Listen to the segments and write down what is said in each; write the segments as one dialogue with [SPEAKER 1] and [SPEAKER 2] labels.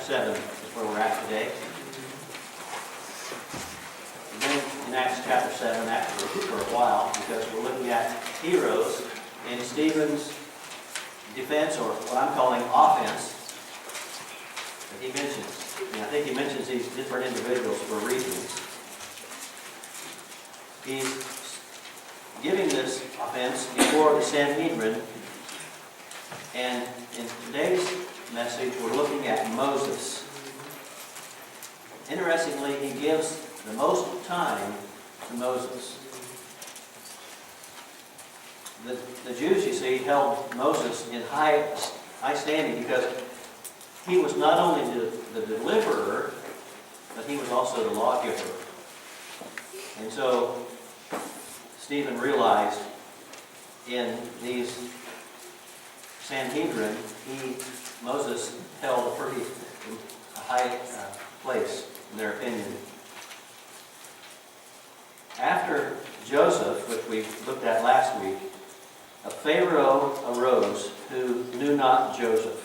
[SPEAKER 1] 7 is where we're at today. We've been in Acts chapter 7 actually for a while because we're looking at heroes in Stephen's defense, or what I'm calling offense, that he mentions. And I think he mentions these different individuals for reasons. He's giving this offense before the Sanhedrin, and in today's message we're looking at Moses. Interestingly, he gives the most time to Moses. The Jews, you see, held Moses in high standing because he was not only the deliverer, but he was also the lawgiver. And so Stephen realized in these Sanhedrin, Moses held a pretty high place in their opinion. After Joseph, which we looked at last week, a Pharaoh arose who knew not Joseph.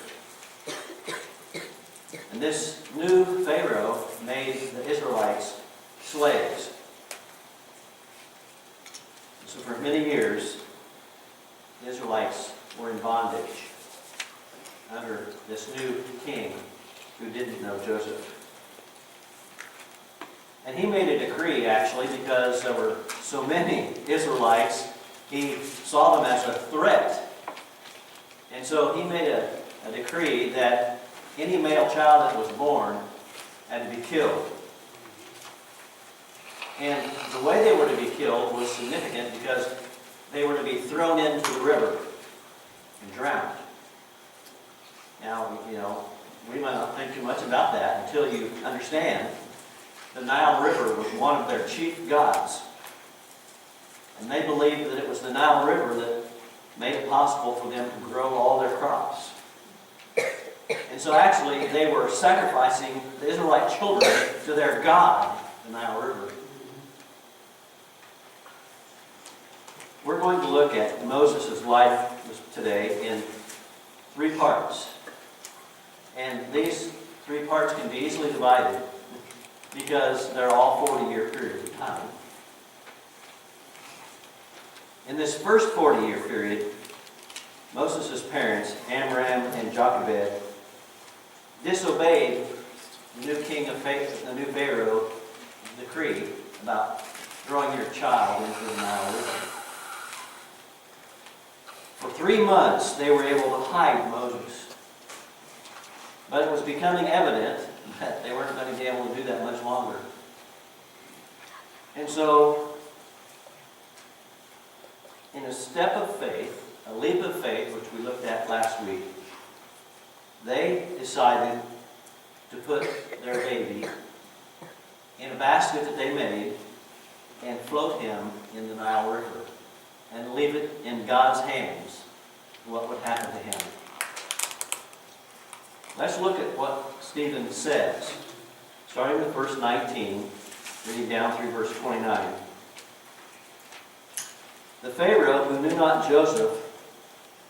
[SPEAKER 1] And this new Pharaoh made the Israelites slaves. So for many years, the Israelites were in bondage under this new king who didn't know Joseph. And he made a decree, actually, because there were so many Israelites, he saw them as a threat. And so he made a decree that any male child that was born had to be killed. And the way they were to be killed was significant because they were to be thrown into the river and drowned. Now, we might not think too much about that until you understand the Nile River was one of their chief gods. And they believed that it was the Nile River that made it possible for them to grow all their crops. And so actually they were sacrificing the Israelite children to their god, the Nile River. We're going to look at Moses' life today in 3 parts. And these 3 parts can be easily divided because they're all 40-year periods of time. In this first 40-year period, Moses' parents, Amram and Jochebed, disobeyed the new king of the new Pharaoh's decree about throwing your child into the Nile River. For 3 months, they were able to hide Moses. But it was becoming evident that they weren't going to be able to do that much longer. And so, in a step of faith, a leap of faith, which we looked at last week, they decided to put their baby in a basket that they made and float him in the Nile River and leave it in God's hands, what would happen to him. Let's look at what Stephen says, starting with verse 19, reading down through verse 29. The Pharaoh, who knew not Joseph,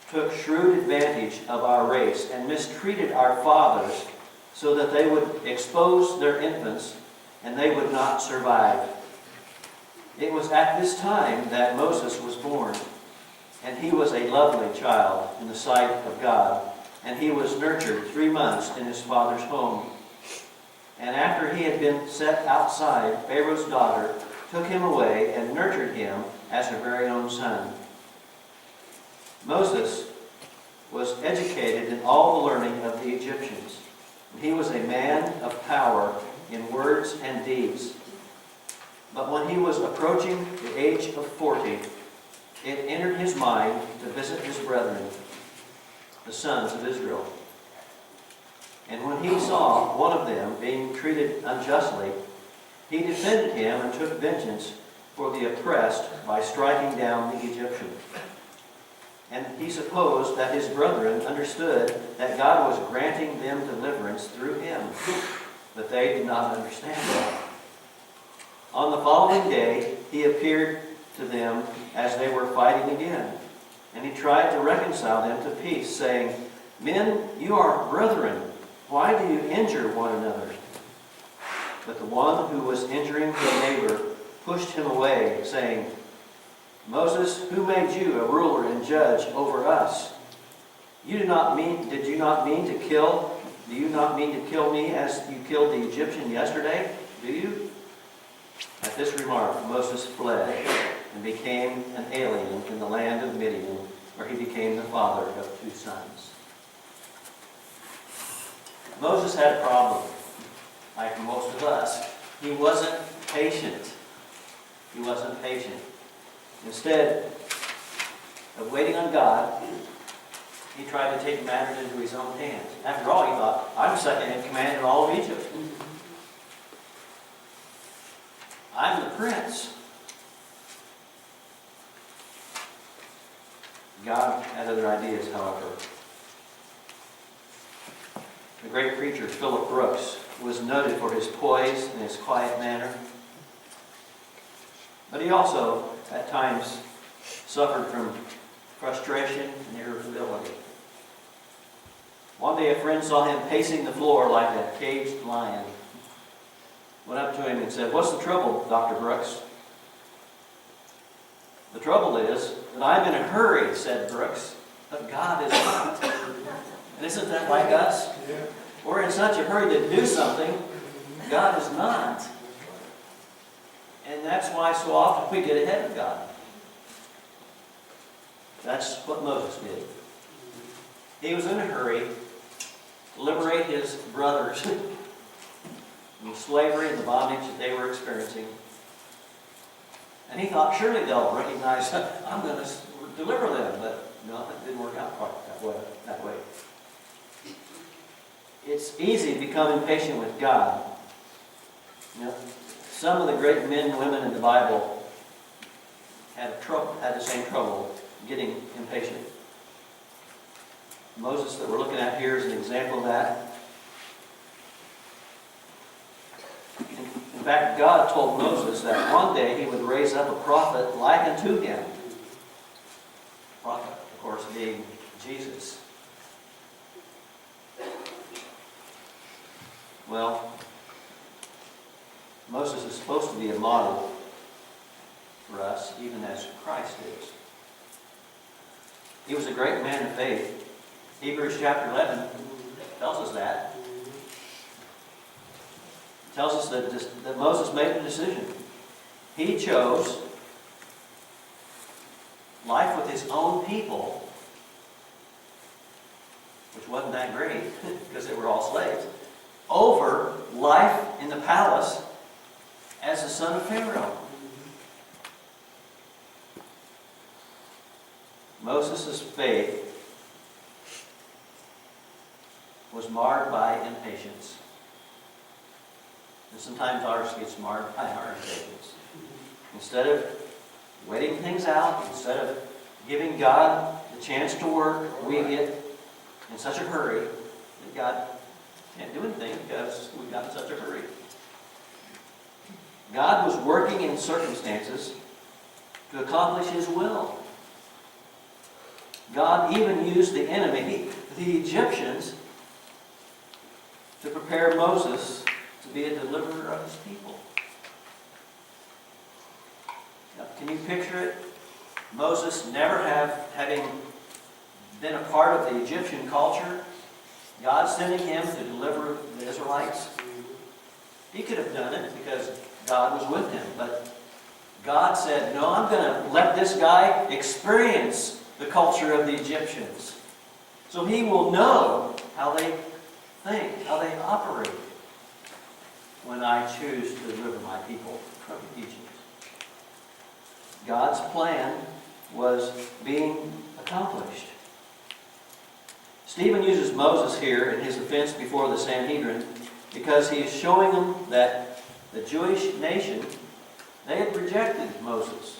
[SPEAKER 1] took shrewd advantage of our race and mistreated our fathers so that they would expose their infants and they would not survive. It was at this time that Moses was born, and he was a lovely child in the sight of God, and he was nurtured 3 months in his father's home. And after he had been set outside, Pharaoh's daughter took him away and nurtured him as her very own son. Moses was educated in all the learning of the Egyptians. He was a man of power in words and deeds. But when he was approaching the age of 40, it entered his mind to visit his brethren, the sons of Israel. And when he saw one of them being treated unjustly, he defended him and took vengeance for the oppressed by striking down the Egyptian. And he supposed that his brethren understood that God was granting them deliverance through him, but they did not understand that. On the following day, he appeared to them as they were fighting again, and he tried to reconcile them to peace, saying, "Men, you are brethren. Why do you injure one another? But the one who was injuring his neighbor pushed him away, saying, Moses, who made you a ruler and judge over us? Did you not mean to kill me as you killed the Egyptian yesterday? Do you? At this remark, Moses fled and became an alien in the land of Midian, where he became the father of 2 sons. Moses had a problem, like most of us. He wasn't patient. He wasn't patient. Instead of waiting on God, he tried to take matters into his own hands. After all, he thought, I'm second in command in all of Egypt. I'm the prince. God had other ideas, however. The great preacher Philip Brooks was noted for his poise and his quiet manner. But he also, at times, suffered from frustration and irritability. One day a friend saw him pacing the floor like a caged lion. Went up to him and said, "What's the trouble, Dr. Brooks?" "The trouble is that I'm in a hurry," said Brooks, "but God is not." And isn't that like us? Yeah. We're in such a hurry to do something, God is not. And that's why so often we get ahead of God. That's what Moses did. He was in a hurry to liberate his brothers from slavery and the bondage that they were experiencing. And he thought, surely they'll recognize, I'm going to deliver them. But no, it didn't work out quite that way. It's easy to become impatient with God. You know, some of the great men and women in the Bible had the same trouble getting impatient. Moses that we're looking at here is an example of that. In fact, God told Moses that one day he would raise up a prophet like unto him. Prophet, of course, being Jesus. Well, Moses is supposed to be a model for us, even as Christ is. He was a great man of faith. Hebrews chapter 11 tells us that. It tells us that Moses made a decision. He chose life with his own people, which wasn't that great because they were all slaves, over life in the palace as the son of Pharaoh. Moses' faith was marred by impatience. And sometimes ours gets marred by our impatience. Instead of waiting things out, instead of giving God the chance to work, we get in such a hurry that God can't do anything because we got in such a hurry. God was working in circumstances to accomplish His will. God even used the enemy, the Egyptians, to prepare Moses to be a deliverer of his people. Now, can you picture it? Moses never having been a part of the Egyptian culture, God sending him to deliver the Israelites. He could have done it because God was with him, but God said, no, I'm going to let this guy experience the culture of the Egyptians, so he will know how they think, how they operate when I choose to deliver my people from Egypt. God's plan was being accomplished. Stephen uses Moses here in his defense before the Sanhedrin because he is showing them that the Jewish nation, they had rejected Moses.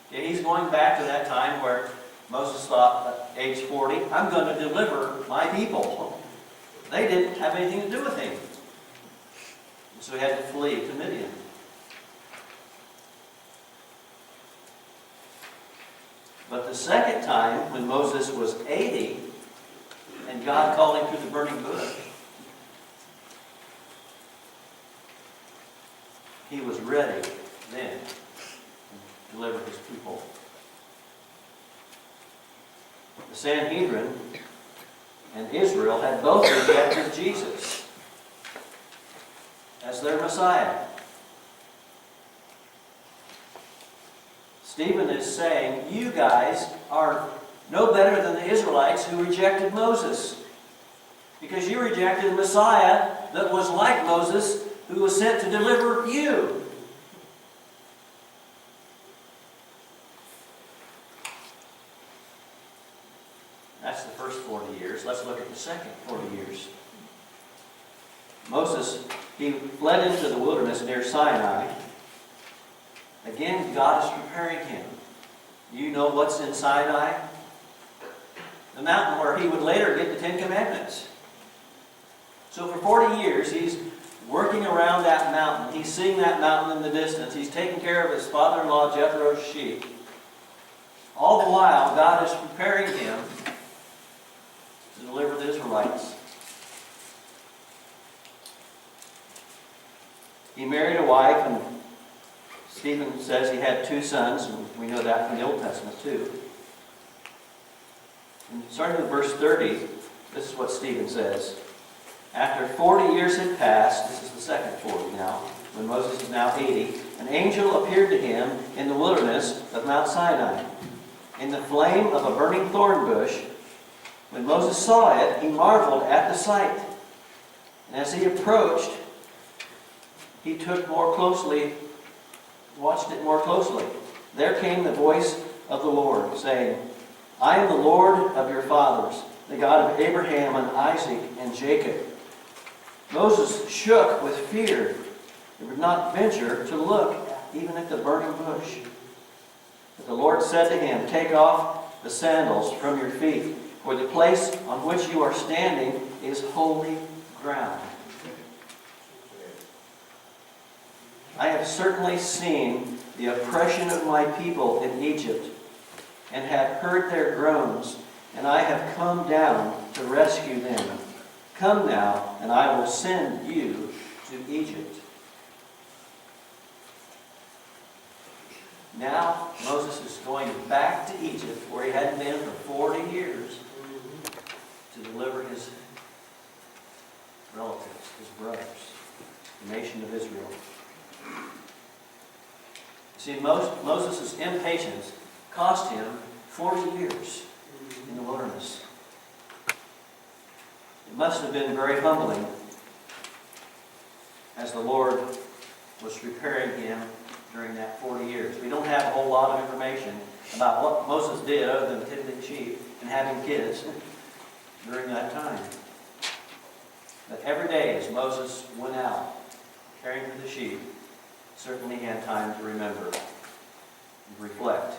[SPEAKER 1] Okay, he's going back to that time where Moses thought, at age 40, I'm going to deliver my people. They didn't have anything to do with him. And so he had to flee to Midian. But the second time, when Moses was 80, and God called him to the burning bush, he was ready then to deliver his people. The Sanhedrin and Israel had both rejected Jesus as their Messiah. Stephen is saying, you guys are no better than the Israelites who rejected Moses, because you rejected the Messiah that was like Moses, who was sent to deliver you. That's the first 40 years. Let's look at the second 40 years. Moses, he fled into the wilderness near Sinai. Again, God is preparing him. You know what's in Sinai? The mountain where he would later get the Ten Commandments. So for 40 years, he's working around that mountain. He's seeing that mountain in the distance. He's taking care of his father-in-law Jethro's sheep. All the while, God is preparing him to deliver the Israelites. He married a wife, and Stephen says he had 2 sons, and we know that from the Old Testament too. And starting with verse 30, this is what Stephen says. After 40 years had passed, this is the second 40 now, when Moses is now 80, an angel appeared to him in the wilderness of Mount Sinai, in the flame of a burning thorn bush. When Moses saw it, he marveled at the sight. And as he approached, he watched it more closely. There came the voice of the Lord, saying, I am the Lord of your fathers, the God of Abraham and Isaac and Jacob. Moses shook with fear and would not venture to look even at the burning bush. But the Lord said to him, take off the sandals from your feet, for the place on which you are standing is holy ground. I have certainly seen the oppression of my people in Egypt, and have heard their groans, and I have come down to rescue them. Come now, and I will send you to Egypt. Now Moses is going back to Egypt, where he hadn't been for 40 years, to deliver his relatives, his brothers, the nation of Israel. See, Moses' impatience cost him 40 years in the wilderness. It must have been very humbling as the Lord was preparing him during that 40 years. We don't have a whole lot of information about what Moses did other than tending sheep and having kids during that time. But every day as Moses went out caring for the sheep, certainly he had time to remember and reflect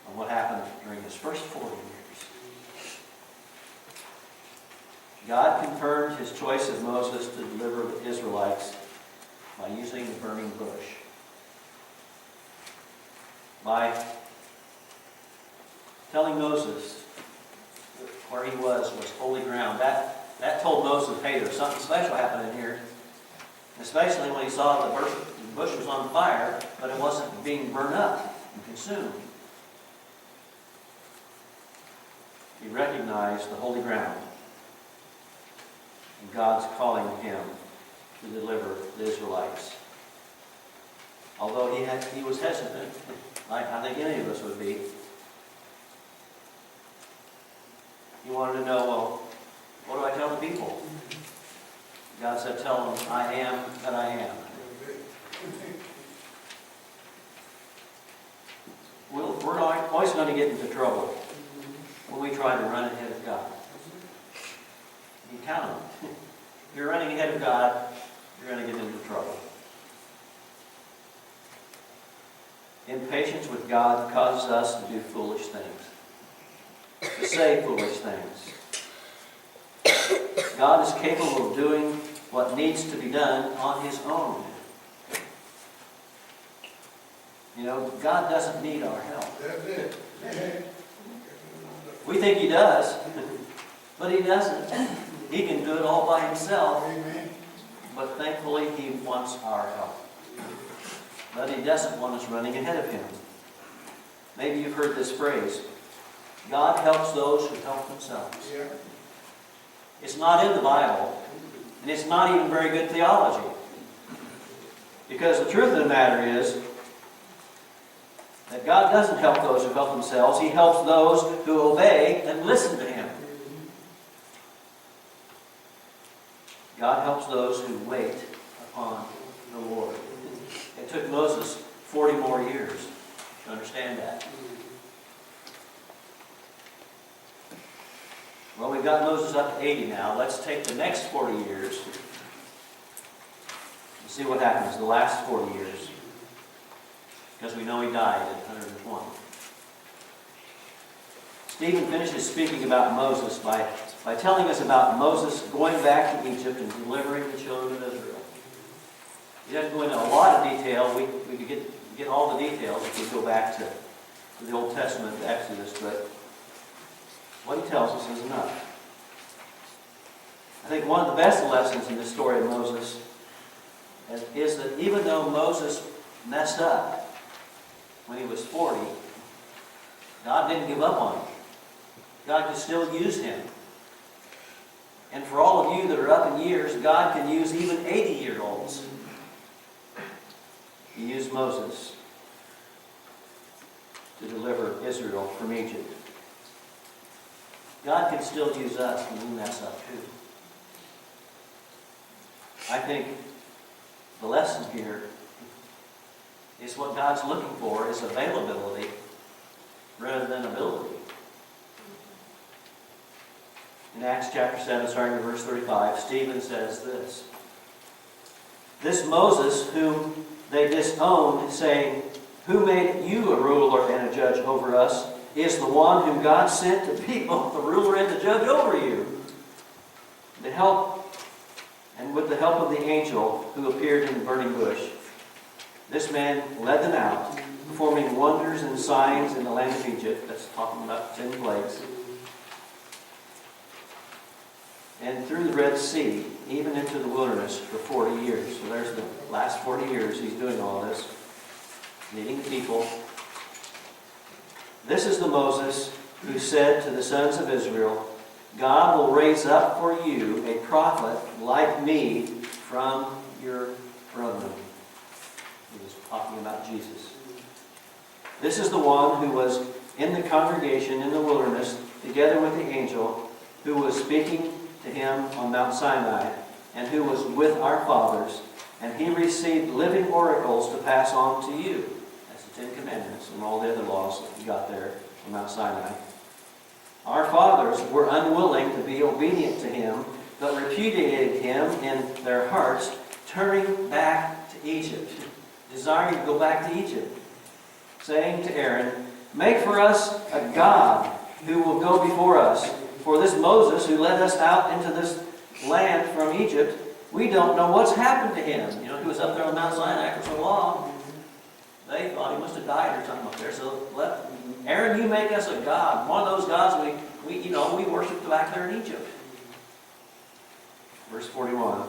[SPEAKER 1] on what happened during his first 40 years. God confirmed his choice of Moses to deliver the Israelites by using the burning bush. By telling Moses where he was holy ground. That told Moses, hey, there's something special happening here. Especially when he saw the bush was on fire, but it wasn't being burned up and consumed. He recognized the holy ground and God's calling him to deliver the Israelites. Although he was hesitant, like I think any of us would be. He wanted to know, well, what do I tell the people? God said, tell them, I am that I am. We're always going to get into trouble when we try to run ahead of God. You count on it. If you're running ahead of God, you're going to get into trouble. Impatience with God causes us to do foolish things, to say foolish things. God is capable of doing what needs to be done on his own. You know, God doesn't need our help. We think he does, but he doesn't. He can do it all by himself. But thankfully, he wants our help. but He doesn't want us running ahead of Him. Maybe you've heard this phrase, God helps those who help themselves.
[SPEAKER 2] Yeah.
[SPEAKER 1] It's not in the Bible, and it's not even very good theology. Because the truth of the matter is that God doesn't help those who help themselves. He helps those who obey and listen to Him. God helps those who wait upon the Lord. It took Moses 40 more years to understand that. Well, we've got Moses up to 80 now. Let's take the next 40 years and see what happens the last 40 years. Because we know he died at 120. Stephen finishes speaking about Moses by telling us about Moses going back to Egypt and delivering the children of Israel. He doesn't go into a lot of detail. We could get all the details if we go back to the Old Testament, to Exodus, but what he tells us is enough. I think one of the best lessons in the story of Moses is that even though Moses messed up when he was 40, God didn't give up on him. God could still use him. And for all of you that are up in years, God can use even 80-year-olds. He used Moses to deliver Israel from Egypt. God can still use us when we mess up too. I think the lesson here is what God's looking for is availability rather than ability. In Acts chapter 7, starting with verse 35, Stephen says this. This Moses whom they disowned, saying, who made you a ruler and a judge over us, is the one whom God sent to be both the ruler and the judge over you. With the help of the angel who appeared in the burning bush, this man led them out, performing wonders and signs in the land of Egypt. That's talking about 10 plagues. And through the Red Sea, even into the wilderness for 40 years. So there's the last 40 years he's doing all this, leading the people. This is the Moses who said to the sons of Israel, God will raise up for you a prophet like me from your brethren. He was talking about Jesus. This is the one who was in the congregation in the wilderness together with the angel who was speaking to him on Mount Sinai and who was with our fathers, and he received living oracles to pass on to you. That's the 10 Commandments and all the other laws that we got there on Mount Sinai. Our fathers were unwilling to be obedient to him, but repudiated him in their hearts, turning back to Egypt, desiring to go back to Egypt, saying to Aaron, make for us a God who will go before us. For this Moses who led us out into this land from Egypt, we don't know what's happened to him. You know, he was up there on Mount Sinai for so long. They thought he must have died or something up there. So let Aaron, you make us a god, one of those gods we worshipped back there in Egypt. Verse 41.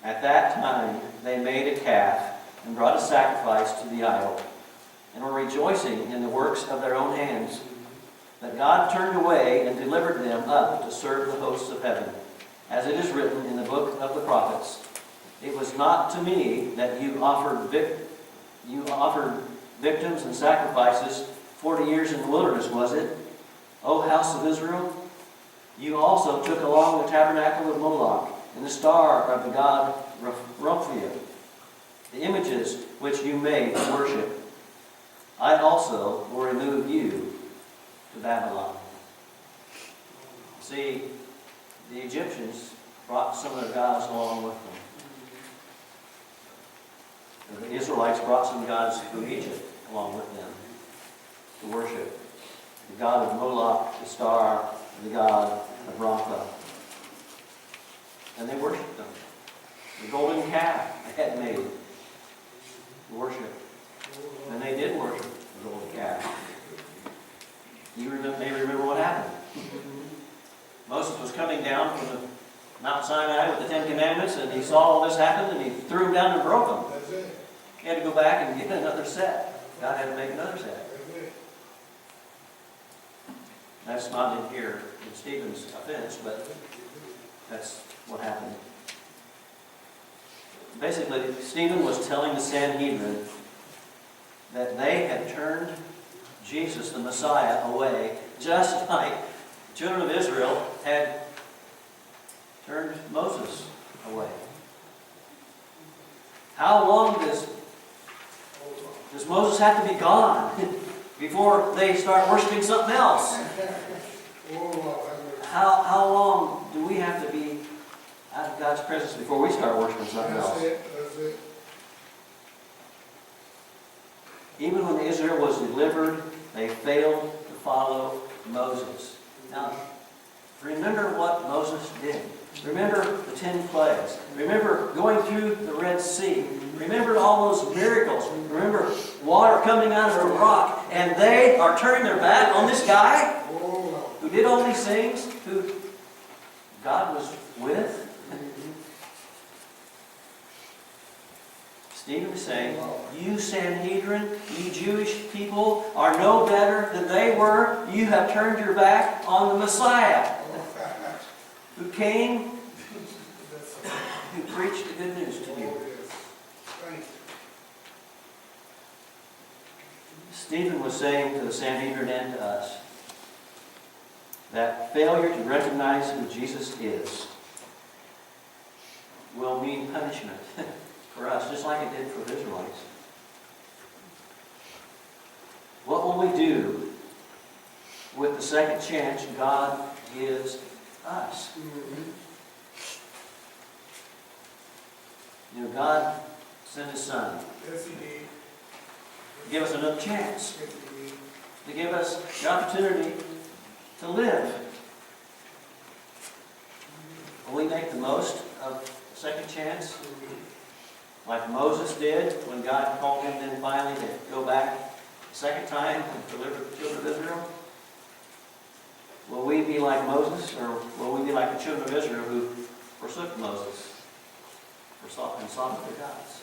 [SPEAKER 1] At that time they made a calf and brought a sacrifice to the idol, and were rejoicing in the works of their own hands. That God turned away and delivered them up to serve the hosts of heaven. As it is written in the book of the prophets, it was not to me that you offered victims and sacrifices 40 years in the wilderness, was it? O house of Israel? You also took along the tabernacle of Moloch and the star of the god Rephaim, the images which you made to worship. I also will remove you to Babylon. See, the Egyptians brought some of their gods along with them. The Israelites brought some gods through Egypt along with them to worship. The god of Moloch, the star, the god of Rapha. And they worshipped them. The golden calf they had made to worship. And they did worship the golden calf. You may remember what happened. Moses was coming down from the Mount Sinai with the 10 Commandments, and he saw all this happen, and he threw them down and broke them.
[SPEAKER 2] That's it.
[SPEAKER 1] go back and get another set. God had to make another set. That's not in here in Stephen's offense, but that's what happened. Basically, Stephen was telling the Sanhedrin that they had turned Jesus, the Messiah, away, just like the children of Israel had turned Moses away. How long does Moses have to be gone before they start worshiping something else? How long do we have to be out of God's presence before we start worshiping something else?
[SPEAKER 2] That's it.
[SPEAKER 1] Even when Israel was delivered, they failed to follow Moses. Now, remember what Moses did. Remember the 10 plagues. Remember going through the Red Sea. Remember all those miracles. Remember water coming out of a rock. And they are turning their back on this guy who did all these things, who God was with. Stephen is saying, you Sanhedrin, you Jewish people are no better than they were. You have turned your back on the Messiah who came, who preached the good news to you. Stephen was saying to the Sanhedrin and to us that failure to recognize who Jesus is will mean punishment for us, just like it did for the Israelites. What will we do with the second chance God gives us? You know, God sent His Son.
[SPEAKER 2] Yes, He did.
[SPEAKER 1] To give us another chance.
[SPEAKER 2] Yes, He did.
[SPEAKER 1] To give us the opportunity to live. Will we make the most of the second chance? Like Moses did when God called him then finally to go back the second time and deliver the children of Israel? Will we be like Moses, or will we be like the children of Israel who forsook Moses and sought their gods?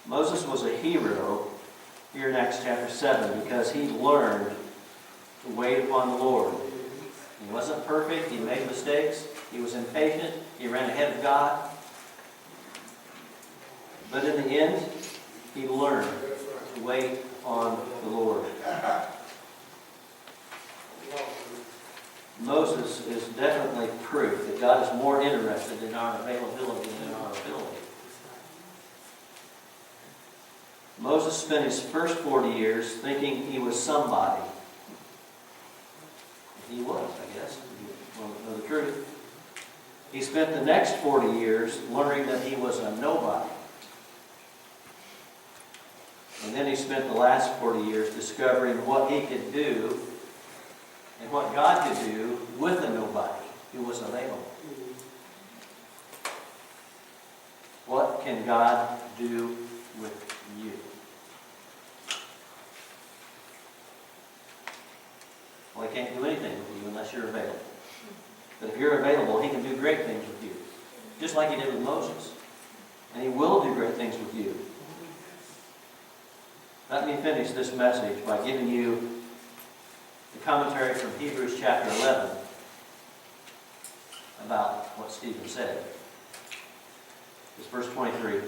[SPEAKER 1] Moses was a hero here in Acts chapter 7 because he learned to wait upon the Lord. He wasn't perfect. He made mistakes. He was impatient. He ran ahead of God. But in the end, he learned to wait on the Lord. Moses is definitely proof that God is more interested in our availability than in our ability. Moses spent his first 40 years thinking he was somebody. He was, I guess, if you want to know the truth. He spent the next 40 years learning that he was a nobody. And then he spent the last 40 years discovering what he could do and what God could do with a nobody who was available. What can God do with you? Well, He can't do anything with you unless you're available. But if you're available, He can do great things with you. Just like He did with Moses. And He will do great things with you. Let me finish this message by giving you the commentary from Hebrews chapter 11 about what Stephen said. It's verse 23.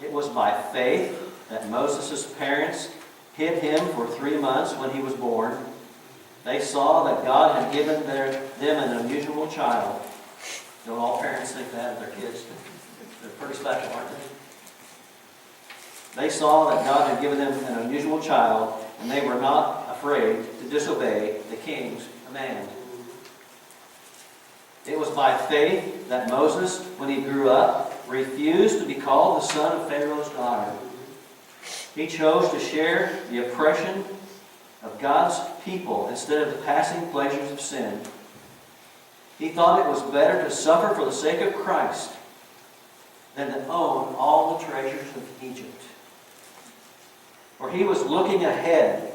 [SPEAKER 1] It was by faith that Moses' parents hid him for 3 months when he was born. They saw that God had given them an unusual child. Don't all parents think that of their kids? They're pretty special, aren't they? They saw that God had given them an unusual child, and they were not afraid to disobey the king's command. It was by faith that Moses, when he grew up, refused to be called the son of Pharaoh's daughter. He chose to share the oppression of God's people instead of the passing pleasures of sin. He thought it was better to suffer for the sake of Christ than to own all the treasures of Egypt. For he was looking ahead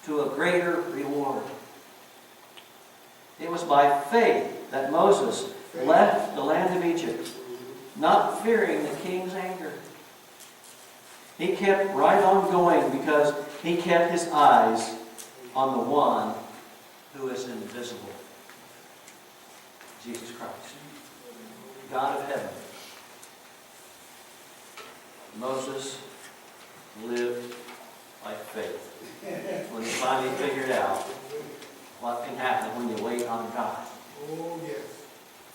[SPEAKER 1] to a greater reward. It was by faith that Moses left the land of Egypt not fearing the king's anger. He kept right on going because he kept his eyes on the one who is invisible, Jesus Christ, God of heaven. Moses lived by faith. When he finally figured out what can happen when you wait on God.
[SPEAKER 2] Oh, yes.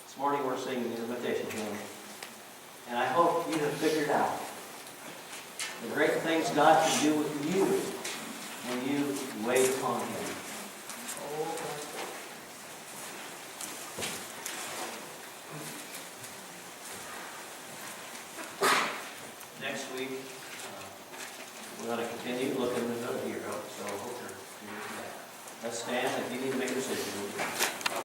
[SPEAKER 1] This morning we're singing the invitation hymn. And I hope you have figured out the great things God can do with you when you wait upon Him. Next week, we're going to continue looking at the hero, so I hope you're back. Let's stand if you need to make a decision.